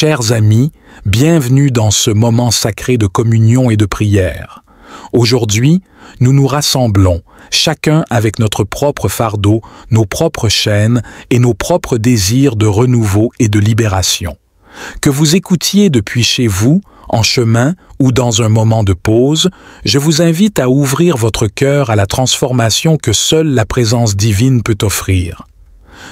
Chers amis, bienvenue dans ce moment sacré de communion et de prière. Aujourd'hui, nous nous rassemblons, chacun avec notre propre fardeau, nos propres chaînes et nos propres désirs de renouveau et de libération. Que vous écoutiez depuis chez vous, en chemin ou dans un moment de pause, je vous invite à ouvrir votre cœur à la transformation que seule la présence divine peut offrir.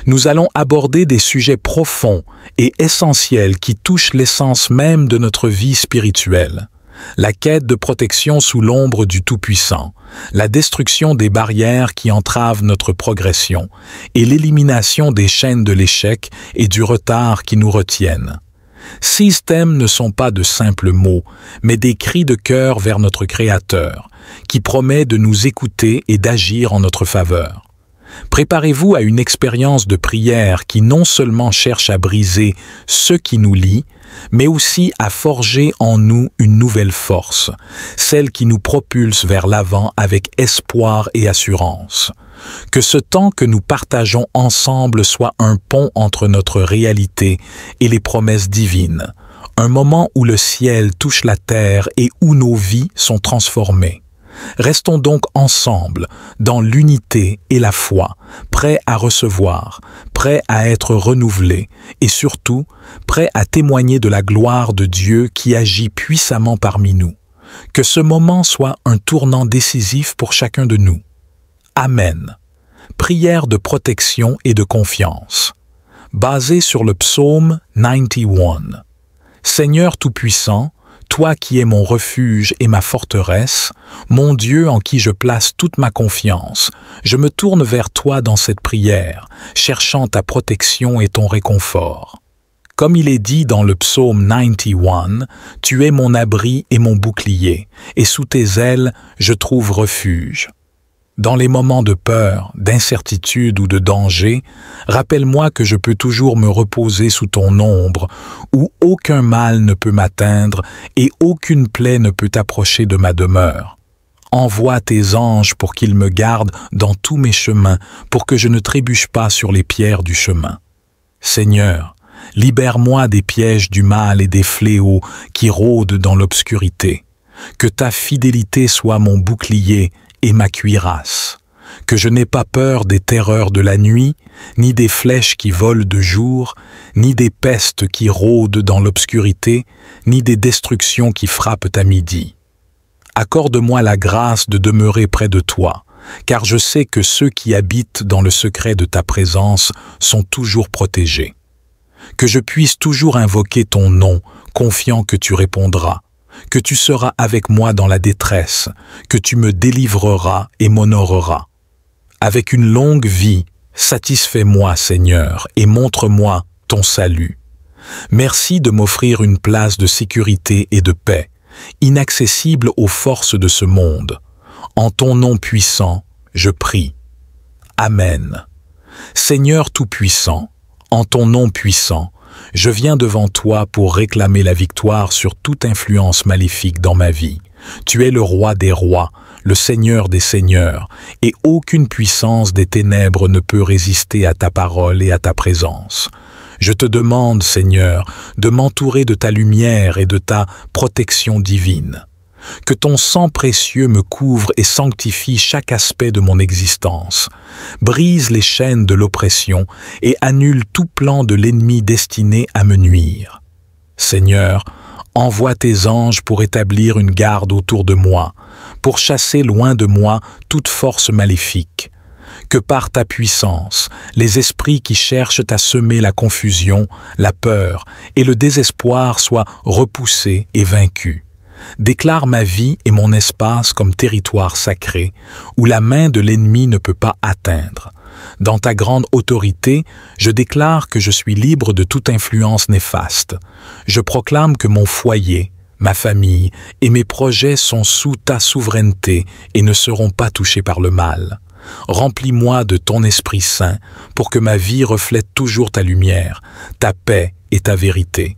Nous allons aborder des sujets profonds et essentiels qui touchent l'essence même de notre vie spirituelle. La quête de protection sous l'ombre du Tout-Puissant, la destruction des barrières qui entravent notre progression et l'élimination des chaînes de l'échec et du retard qui nous retiennent. Ces thèmes ne sont pas de simples mots, mais des cris de cœur vers notre Créateur, qui promet de nous écouter et d'agir en notre faveur. Préparez-vous à une expérience de prière qui non seulement cherche à briser ce qui nous lie, mais aussi à forger en nous une nouvelle force, celle qui nous propulse vers l'avant avec espoir et assurance. Que ce temps que nous partageons ensemble soit un pont entre notre réalité et les promesses divines, un moment où le ciel touche la terre et où nos vies sont transformées. Restons donc ensemble, dans l'unité et la foi, prêts à recevoir, prêts à être renouvelés et surtout, prêts à témoigner de la gloire de Dieu qui agit puissamment parmi nous. Que ce moment soit un tournant décisif pour chacun de nous. Amen. Prière de protection et de confiance. Basée sur le psaume 91. Seigneur Tout-Puissant, toi qui es mon refuge et ma forteresse, mon Dieu en qui je place toute ma confiance, je me tourne vers toi dans cette prière, cherchant ta protection et ton réconfort. Comme il est dit dans le psaume 91, tu es mon abri et mon bouclier, et sous tes ailes je trouve refuge. Dans les moments de peur, d'incertitude ou de danger, rappelle-moi que je peux toujours me reposer sous ton ombre, où aucun mal ne peut m'atteindre et aucune plaie ne peut approcher de ma demeure. Envoie tes anges pour qu'ils me gardent dans tous mes chemins, pour que je ne trébuche pas sur les pierres du chemin. Seigneur, libère-moi des pièges du mal et des fléaux qui rôdent dans l'obscurité. Que ta fidélité soit mon bouclier et ma cuirasse, que je n'ai pas peur des terreurs de la nuit, ni des flèches qui volent de jour, ni des pestes qui rôdent dans l'obscurité, ni des destructions qui frappent à midi. Accorde-moi la grâce de demeurer près de toi, car je sais que ceux qui habitent dans le secret de ta présence sont toujours protégés. Que je puisse toujours invoquer ton nom, confiant que tu répondras, que tu seras avec moi dans la détresse, que tu me délivreras et m'honoreras. Avec une longue vie, satisfais-moi, Seigneur, et montre-moi ton salut. Merci de m'offrir une place de sécurité et de paix, inaccessible aux forces de ce monde. En ton nom puissant, je prie. Amen. Seigneur Tout-Puissant, en ton nom puissant, je viens devant toi pour réclamer la victoire sur toute influence maléfique dans ma vie. Tu es le roi des rois, le seigneur des seigneurs, et aucune puissance des ténèbres ne peut résister à ta parole et à ta présence. Je te demande, Seigneur, de m'entourer de ta lumière et de ta protection divine. Que ton sang précieux me couvre et sanctifie chaque aspect de mon existence. Brise les chaînes de l'oppression et annule tout plan de l'ennemi destiné à me nuire. Seigneur, envoie tes anges pour établir une garde autour de moi, pour chasser loin de moi toute force maléfique. Que par ta puissance, les esprits qui cherchent à semer la confusion, la peur et le désespoir soient repoussés et vaincus. Déclare ma vie et mon espace comme territoire sacré, où la main de l'ennemi ne peut pas atteindre. Dans ta grande autorité, je déclare que je suis libre de toute influence néfaste. Je proclame que mon foyer, ma famille et mes projets sont sous ta souveraineté et ne seront pas touchés par le mal. Remplis-moi de ton Esprit Saint pour que ma vie reflète toujours ta lumière, ta paix et ta vérité.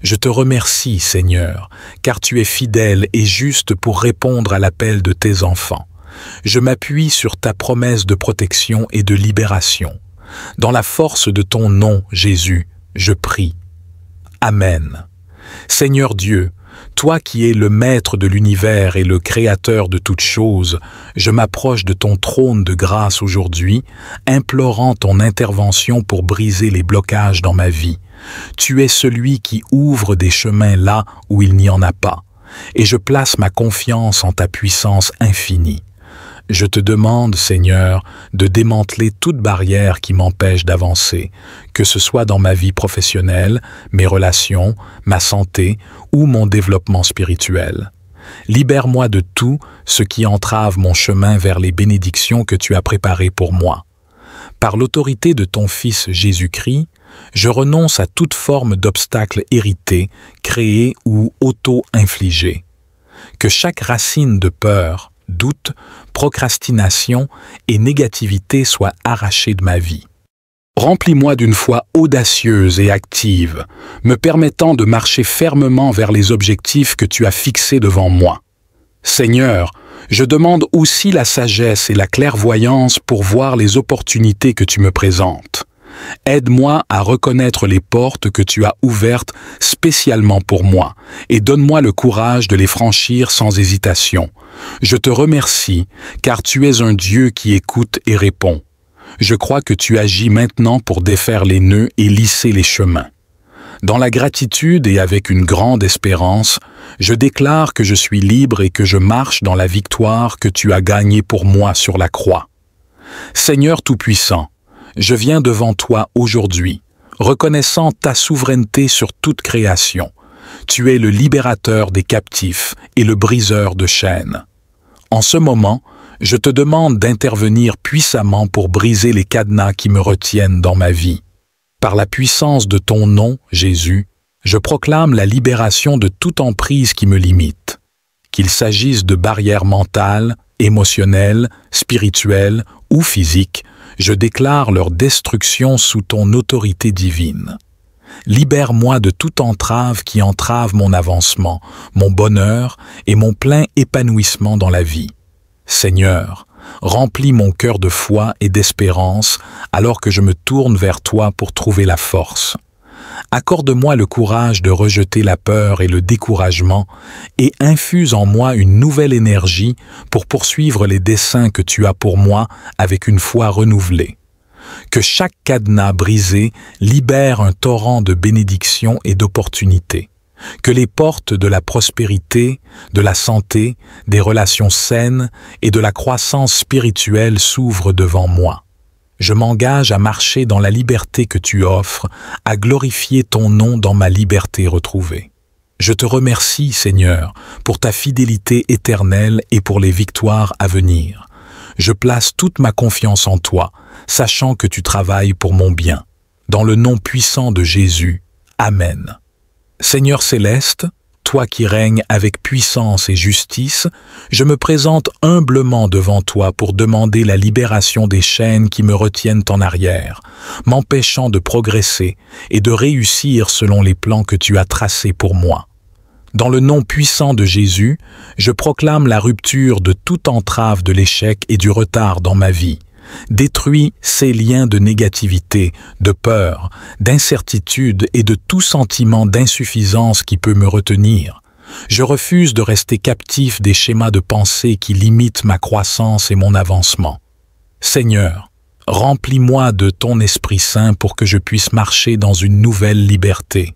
Je te remercie, Seigneur, car tu es fidèle et juste pour répondre à l'appel de tes enfants. Je m'appuie sur ta promesse de protection et de libération. Dans la force de ton nom, Jésus, je prie. Amen. Seigneur Dieu, toi qui es le maître de l'univers et le créateur de toutes choses, je m'approche de ton trône de grâce aujourd'hui, implorant ton intervention pour briser les blocages dans ma vie. Tu es celui qui ouvre des chemins là où il n'y en a pas, et je place ma confiance en ta puissance infinie. Je te demande, Seigneur, de démanteler toute barrière qui m'empêche d'avancer, que ce soit dans ma vie professionnelle, mes relations, ma santé ou mon développement spirituel. Libère-moi de tout ce qui entrave mon chemin vers les bénédictions que tu as préparées pour moi. Par l'autorité de ton Fils Jésus-Christ, je renonce à toute forme d'obstacle hérité, créé ou auto-infligé. Que chaque racine de peur, doute, procrastination et négativité soient arrachées de ma vie. Remplis-moi d'une foi audacieuse et active, me permettant de marcher fermement vers les objectifs que tu as fixés devant moi. Seigneur, je demande aussi la sagesse et la clairvoyance pour voir les opportunités que tu me présentes. Aide-moi à reconnaître les portes que tu as ouvertes spécialement pour moi et donne-moi le courage de les franchir sans hésitation. Je te remercie car tu es un Dieu qui écoute et répond. Je crois que tu agis maintenant pour défaire les nœuds et lisser les chemins. Dans la gratitude et avec une grande espérance, je déclare que je suis libre et que je marche dans la victoire que tu as gagnée pour moi sur la croix. Seigneur Tout-Puissant, je viens devant toi aujourd'hui, reconnaissant ta souveraineté sur toute création. Tu es le libérateur des captifs et le briseur de chaînes. En ce moment, je te demande d'intervenir puissamment pour briser les cadenas qui me retiennent dans ma vie. Par la puissance de ton nom, Jésus, je proclame la libération de toute emprise qui me limite. Qu'il s'agisse de barrières mentales, émotionnelles, spirituelles ou physiques, je déclare leur destruction sous ton autorité divine. Libère-moi de toute entrave qui entrave mon avancement, mon bonheur et mon plein épanouissement dans la vie. Seigneur, remplis mon cœur de foi et d'espérance alors que je me tourne vers toi pour trouver la force. Accorde-moi le courage de rejeter la peur et le découragement et infuse en moi une nouvelle énergie pour poursuivre les desseins que tu as pour moi avec une foi renouvelée. Que chaque cadenas brisé libère un torrent de bénédictions et d'opportunités. Que les portes de la prospérité, de la santé, des relations saines et de la croissance spirituelle s'ouvrent devant moi. Je m'engage à marcher dans la liberté que tu offres, à glorifier ton nom dans ma liberté retrouvée. Je te remercie, Seigneur, pour ta fidélité éternelle et pour les victoires à venir. Je place toute ma confiance en toi, sachant que tu travailles pour mon bien. Dans le nom puissant de Jésus. Amen. Seigneur céleste, toi qui règnes avec puissance et justice, je me présente humblement devant toi pour demander la libération des chaînes qui me retiennent en arrière, m'empêchant de progresser et de réussir selon les plans que tu as tracés pour moi. Dans le nom puissant de Jésus, je proclame la rupture de toute entrave de l'échec et du retard dans ma vie. Détruis ces liens de négativité, de peur, d'incertitude et de tout sentiment d'insuffisance qui peut me retenir. Je refuse de rester captif des schémas de pensée qui limitent ma croissance et mon avancement. Seigneur, remplis-moi de ton Esprit Saint pour que je puisse marcher dans une nouvelle liberté.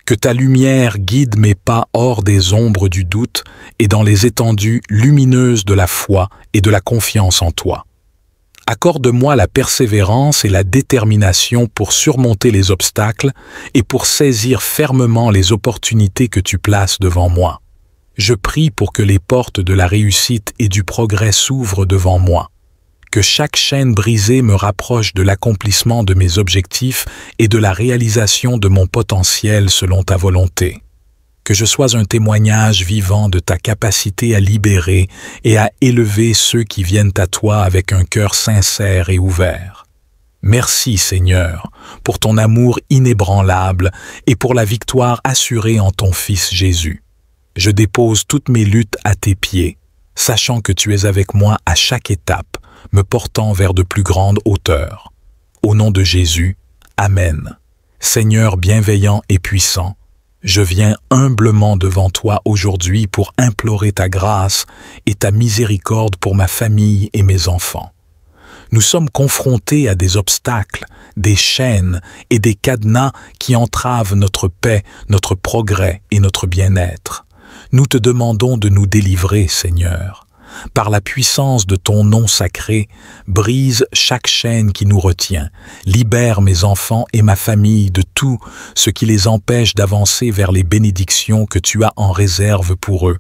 Que ta lumière guide mes pas hors des ombres du doute et dans les étendues lumineuses de la foi et de la confiance en toi. Accorde-moi la persévérance et la détermination pour surmonter les obstacles et pour saisir fermement les opportunités que tu places devant moi. Je prie pour que les portes de la réussite et du progrès s'ouvrent devant moi. Que chaque chaîne brisée me rapproche de l'accomplissement de mes objectifs et de la réalisation de mon potentiel selon ta volonté. Que je sois un témoignage vivant de ta capacité à libérer et à élever ceux qui viennent à toi avec un cœur sincère et ouvert. Merci, Seigneur, pour ton amour inébranlable et pour la victoire assurée en ton Fils Jésus. Je dépose toutes mes luttes à tes pieds, sachant que tu es avec moi à chaque étape, me portant vers de plus grandes hauteurs. Au nom de Jésus, Amen. Seigneur bienveillant et puissant, Je viens humblement devant toi aujourd'hui pour implorer ta grâce et ta miséricorde pour ma famille et mes enfants. Nous sommes confrontés à des obstacles, des chaînes et des cadenas qui entravent notre paix, notre progrès et notre bien-être. Nous te demandons de nous délivrer, Seigneur. Par la puissance de ton nom sacré, brise chaque chaîne qui nous retient, libère mes enfants et ma famille de tout ce qui les empêche d'avancer vers les bénédictions que tu as en réserve pour eux.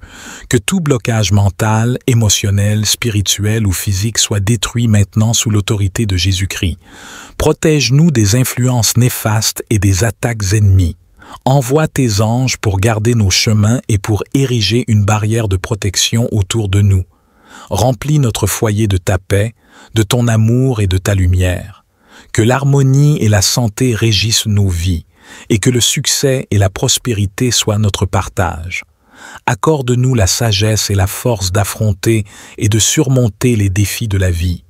Que tout blocage mental, émotionnel, spirituel ou physique soit détruit maintenant sous l'autorité de Jésus-Christ. Protège-nous des influences néfastes et des attaques ennemies. Envoie tes anges pour garder nos chemins et pour ériger une barrière de protection autour de nous. Remplis notre foyer de ta paix, de ton amour et de ta lumière. Que l'harmonie et la santé régissent nos vies et que le succès et la prospérité soient notre partage. Accorde-nous la sagesse et la force d'affronter et de surmonter les défis de la vie.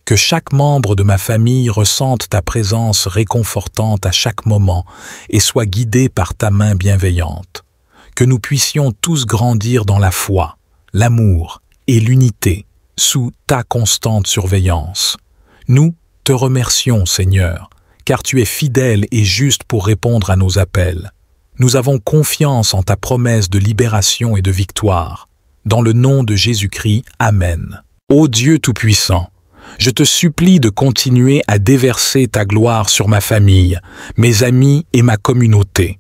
Que chaque membre de ma famille ressente ta présence réconfortante à chaque moment et soit guidé par ta main bienveillante. Que nous puissions tous grandir dans la foi, l'amour et l'unité sous ta constante surveillance. Nous te remercions, Seigneur, car tu es fidèle et juste pour répondre à nos appels. Nous avons confiance en ta promesse de libération et de victoire. Dans le nom de Jésus-Christ, Amen. Ô Dieu Tout-Puissant, je te supplie de continuer à déverser ta gloire sur ma famille, mes amis et ma communauté.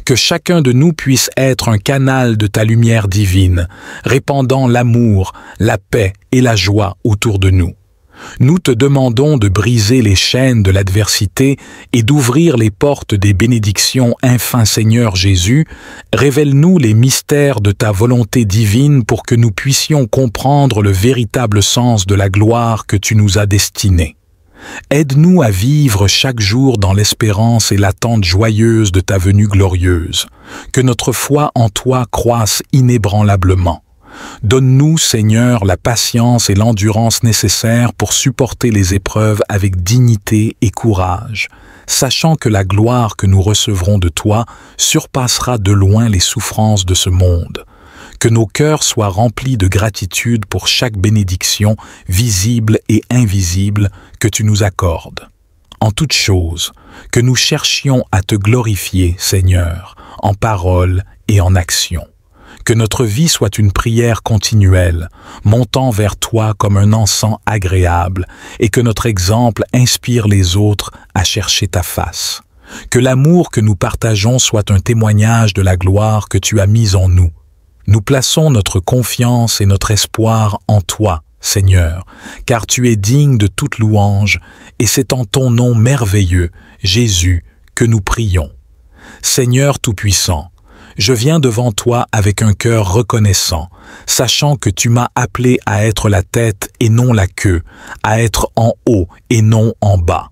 Que chacun de nous puisse être un canal de ta lumière divine, répandant l'amour, la paix et la joie autour de nous. Nous te demandons de briser les chaînes de l'adversité et d'ouvrir les portes des bénédictions. Enfin, Seigneur Jésus, révèle-nous les mystères de ta volonté divine pour que nous puissions comprendre le véritable sens de la gloire que tu nous as destinée. Aide-nous à vivre chaque jour dans l'espérance et l'attente joyeuse de ta venue glorieuse. Que notre foi en toi croisse inébranlablement. Donne-nous, Seigneur, la patience et l'endurance nécessaires pour supporter les épreuves avec dignité et courage, sachant que la gloire que nous recevrons de toi surpassera de loin les souffrances de ce monde. Que nos cœurs soient remplis de gratitude pour chaque bénédiction, visible et invisible, que tu nous accordes. En toutes choses, que nous cherchions à te glorifier, Seigneur, en parole et en action. Que notre vie soit une prière continuelle, montant vers toi comme un encens agréable, et que notre exemple inspire les autres à chercher ta face. Que l'amour que nous partageons soit un témoignage de la gloire que tu as mise en nous. Nous plaçons notre confiance et notre espoir en toi, Seigneur, car tu es digne de toute louange, et c'est en ton nom merveilleux, Jésus, que nous prions. Seigneur Tout-Puissant, je viens devant toi avec un cœur reconnaissant, sachant que tu m'as appelé à être la tête et non la queue, à être en haut et non en bas.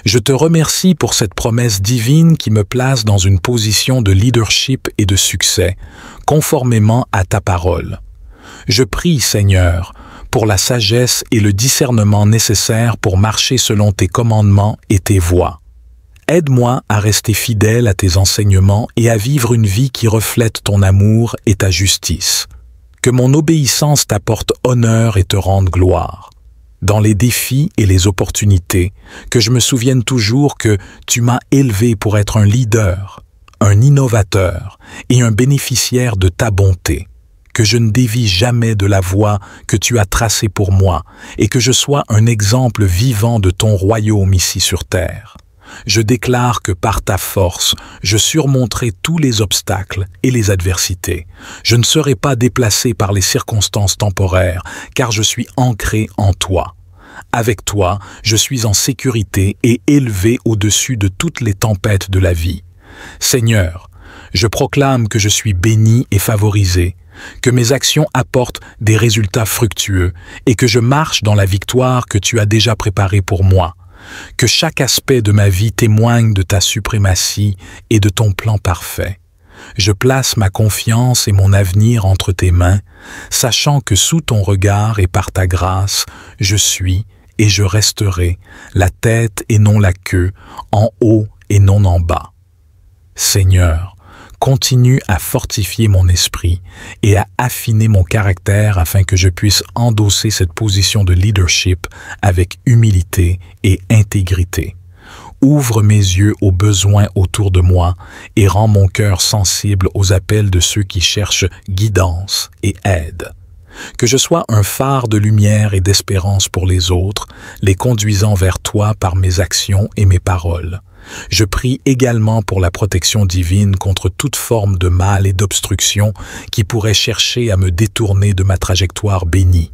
Je te remercie pour cette promesse divine qui me place dans une position de leadership et de succès, conformément à ta parole. Je prie, Seigneur, pour la sagesse et le discernement nécessaires pour marcher selon tes commandements et tes voies. Aide-moi à rester fidèle à tes enseignements et à vivre une vie qui reflète ton amour et ta justice. Que mon obéissance t'apporte honneur et te rende gloire. Dans les défis et les opportunités, que je me souvienne toujours que tu m'as élevé pour être un leader, un innovateur et un bénéficiaire de ta bonté. Que je ne dévie jamais de la voie que tu as tracée pour moi et que je sois un exemple vivant de ton royaume ici sur terre. Je déclare que par ta force, je surmonterai tous les obstacles et les adversités. Je ne serai pas déplacé par les circonstances temporaires, car je suis ancré en toi. Avec toi, je suis en sécurité et élevé au-dessus de toutes les tempêtes de la vie. Seigneur, je proclame que je suis béni et favorisé, que mes actions apportent des résultats fructueux et que je marche dans la victoire que tu as déjà préparée pour moi. Que chaque aspect de ma vie témoigne de ta suprématie et de ton plan parfait. Je place ma confiance et mon avenir entre tes mains, sachant que sous ton regard et par ta grâce, je suis et je resterai la tête et non la queue, en haut et non en bas. Seigneur, Continue à fortifier mon esprit et à affiner mon caractère afin que je puisse endosser cette position de leadership avec humilité et intégrité. Ouvre mes yeux aux besoins autour de moi et rends mon cœur sensible aux appels de ceux qui cherchent guidance et aide. Que je sois un phare de lumière et d'espérance pour les autres, les conduisant vers toi par mes actions et mes paroles. Je prie également pour la protection divine contre toute forme de mal et d'obstruction qui pourrait chercher à me détourner de ma trajectoire bénie.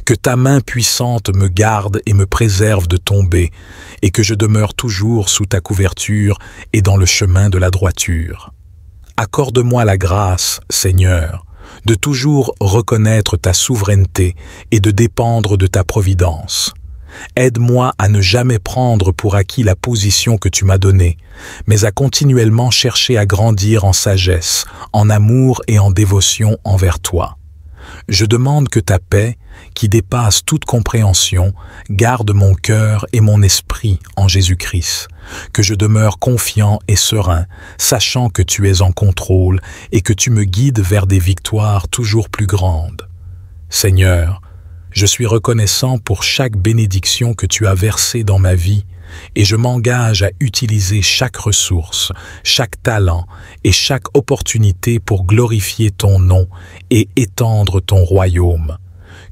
Que ta main puissante me garde et me préserve de tomber, et que je demeure toujours sous ta couverture et dans le chemin de la droiture. Accorde-moi la grâce, Seigneur, de toujours reconnaître ta souveraineté et de dépendre de ta providence. Aide-moi à ne jamais prendre pour acquis la position que tu m'as donnée, mais à continuellement chercher à grandir en sagesse, en amour et en dévotion envers toi. Je demande que ta paix, qui dépasse toute compréhension, garde mon cœur et mon esprit en Jésus-Christ, que je demeure confiant et serein, sachant que tu es en contrôle et que tu me guides vers des victoires toujours plus grandes. Seigneur, je suis reconnaissant pour chaque bénédiction que tu as versée dans ma vie et je m'engage à utiliser chaque ressource, chaque talent et chaque opportunité pour glorifier ton nom et étendre ton royaume.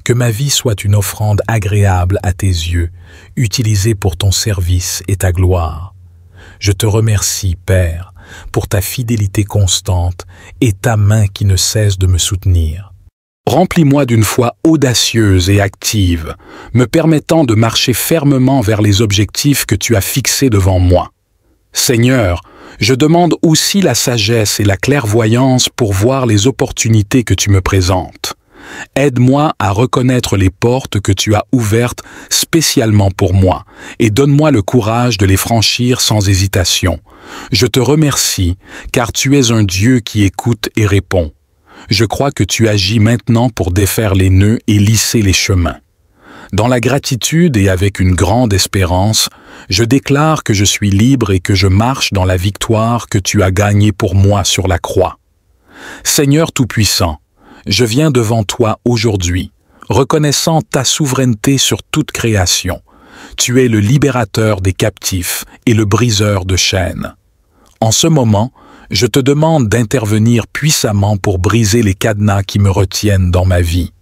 Que ma vie soit une offrande agréable à tes yeux, utilisée pour ton service et ta gloire. Je te remercie, Père, pour ta fidélité constante et ta main qui ne cesse de me soutenir. Remplis-moi d'une foi audacieuse et active, me permettant de marcher fermement vers les objectifs que tu as fixés devant moi. Seigneur, je demande aussi la sagesse et la clairvoyance pour voir les opportunités que tu me présentes. Aide-moi à reconnaître les portes que tu as ouvertes spécialement pour moi et donne-moi le courage de les franchir sans hésitation. Je te remercie car tu es un Dieu qui écoute et répond. Je crois que tu agis maintenant pour défaire les nœuds et lisser les chemins. Dans la gratitude et avec une grande espérance, je déclare que je suis libre et que je marche dans la victoire que tu as gagnée pour moi sur la croix. Seigneur Tout-Puissant, je viens devant toi aujourd'hui, reconnaissant ta souveraineté sur toute création. Tu es le libérateur des captifs et le briseur de chaînes. En ce moment, je te demande d'intervenir puissamment pour briser les cadenas qui me retiennent dans ma vie.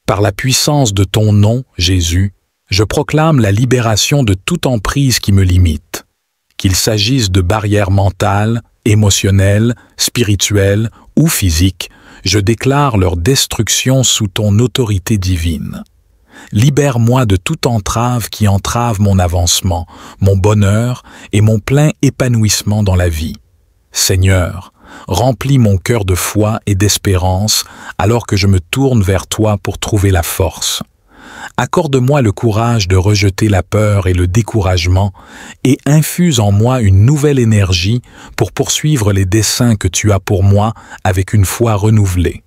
Par la puissance de ton nom, Jésus, je proclame la libération de toute emprise qui me limite. Qu'il s'agisse de barrières mentales, émotionnelles, spirituelles ou physiques, je déclare leur destruction sous ton autorité divine. Libère-moi de toute entrave qui entrave mon avancement, mon bonheur et mon plein épanouissement dans la vie. Seigneur, remplis mon cœur de foi et d'espérance alors que je me tourne vers toi pour trouver la force. Accorde-moi le courage de rejeter la peur et le découragement et infuse en moi une nouvelle énergie pour poursuivre les desseins que tu as pour moi avec une foi renouvelée.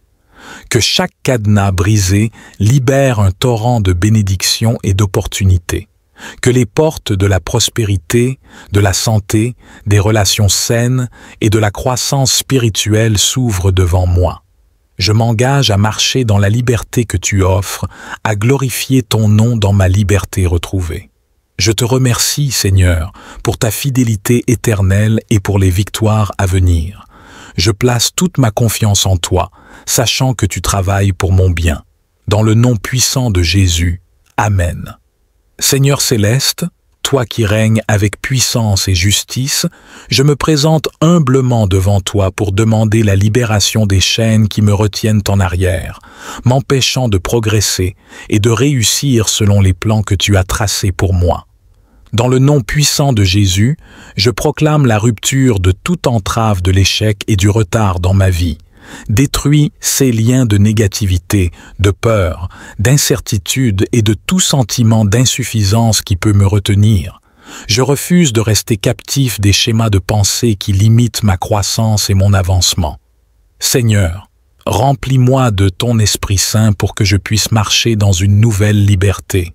Que chaque cadenas brisé libère un torrent de bénédictions et d'opportunités. Que les portes de la prospérité, de la santé, des relations saines et de la croissance spirituelle s'ouvrent devant moi. Je m'engage à marcher dans la liberté que tu offres, à glorifier ton nom dans ma liberté retrouvée. Je te remercie, Seigneur, pour ta fidélité éternelle et pour les victoires à venir. Je place toute ma confiance en toi, sachant que tu travailles pour mon bien. Dans le nom puissant de Jésus. Amen. Seigneur céleste, toi qui règnes avec puissance et justice, je me présente humblement devant toi pour demander la libération des chaînes qui me retiennent en arrière, m'empêchant de progresser et de réussir selon les plans que tu as tracés pour moi. Dans le nom puissant de Jésus, je proclame la rupture de toute entrave de l'échec et du retard dans ma vie. Détruis ces liens de négativité, de peur, d'incertitude et de tout sentiment d'insuffisance qui peut me retenir. Je refuse de rester captif des schémas de pensée qui limitent ma croissance et mon avancement. Seigneur, remplis-moi de ton Esprit Saint pour que je puisse marcher dans une nouvelle liberté.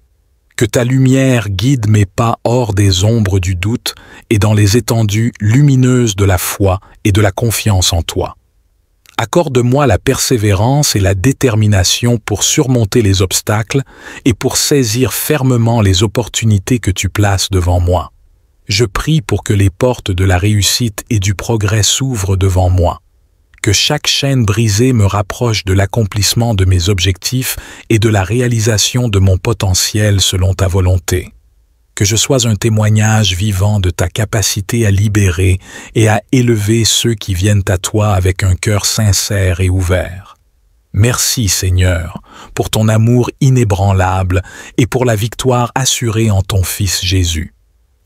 Que ta lumière guide mes pas hors des ombres du doute et dans les étendues lumineuses de la foi et de la confiance en toi. Accorde-moi la persévérance et la détermination pour surmonter les obstacles et pour saisir fermement les opportunités que tu places devant moi. Je prie pour que les portes de la réussite et du progrès s'ouvrent devant moi. Que chaque chaîne brisée me rapproche de l'accomplissement de mes objectifs et de la réalisation de mon potentiel selon ta volonté. Que je sois un témoignage vivant de ta capacité à libérer et à élever ceux qui viennent à toi avec un cœur sincère et ouvert. Merci Seigneur, pour ton amour inébranlable et pour la victoire assurée en ton Fils Jésus.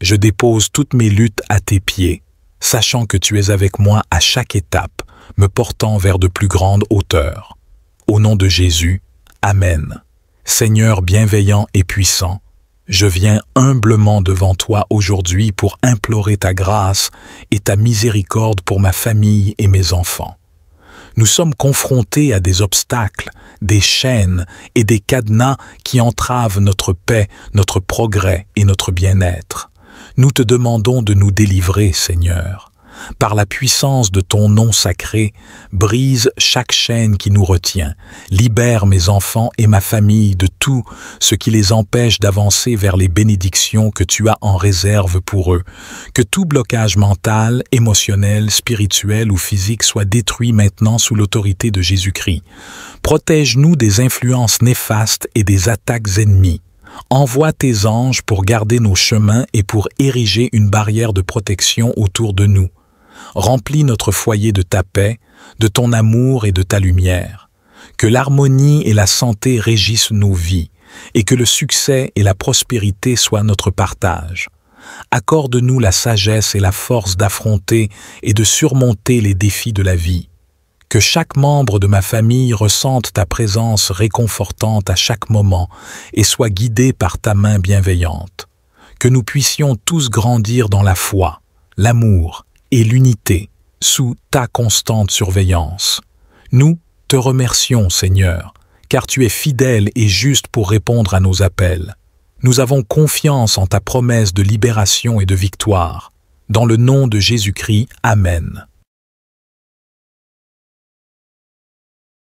Je dépose toutes mes luttes à tes pieds, sachant que tu es avec moi à chaque étape, me portant vers de plus grandes hauteurs. Au nom de Jésus, Amen. Seigneur bienveillant et puissant, je viens humblement devant toi aujourd'hui pour implorer ta grâce et ta miséricorde pour ma famille et mes enfants. Nous sommes confrontés à des obstacles, des chaînes et des cadenas qui entravent notre paix, notre progrès et notre bien-être. Nous te demandons de nous délivrer, Seigneur. Par la puissance de ton nom sacré, brise chaque chaîne qui nous retient, libère mes enfants et ma famille de tout ce qui les empêche d'avancer vers les bénédictions que tu as en réserve pour eux. Que tout blocage mental, émotionnel, spirituel ou physique soit détruit maintenant sous l'autorité de Jésus-Christ. Protège-nous des influences néfastes et des attaques ennemies. Envoie tes anges pour garder nos chemins et pour ériger une barrière de protection autour de nous. Remplis notre foyer de ta paix, de ton amour et de ta lumière. Que l'harmonie et la santé régissent nos vies et que le succès et la prospérité soient notre partage. Accorde-nous la sagesse et la force d'affronter et de surmonter les défis de la vie. Que chaque membre de ma famille ressente ta présence réconfortante à chaque moment et soit guidé par ta main bienveillante. Que nous puissions tous grandir dans la foi, l'amour et l'unité sous ta constante surveillance. Nous te remercions, Seigneur, car tu es fidèle et juste pour répondre à nos appels. Nous avons confiance en ta promesse de libération et de victoire. Dans le nom de Jésus-Christ, Amen.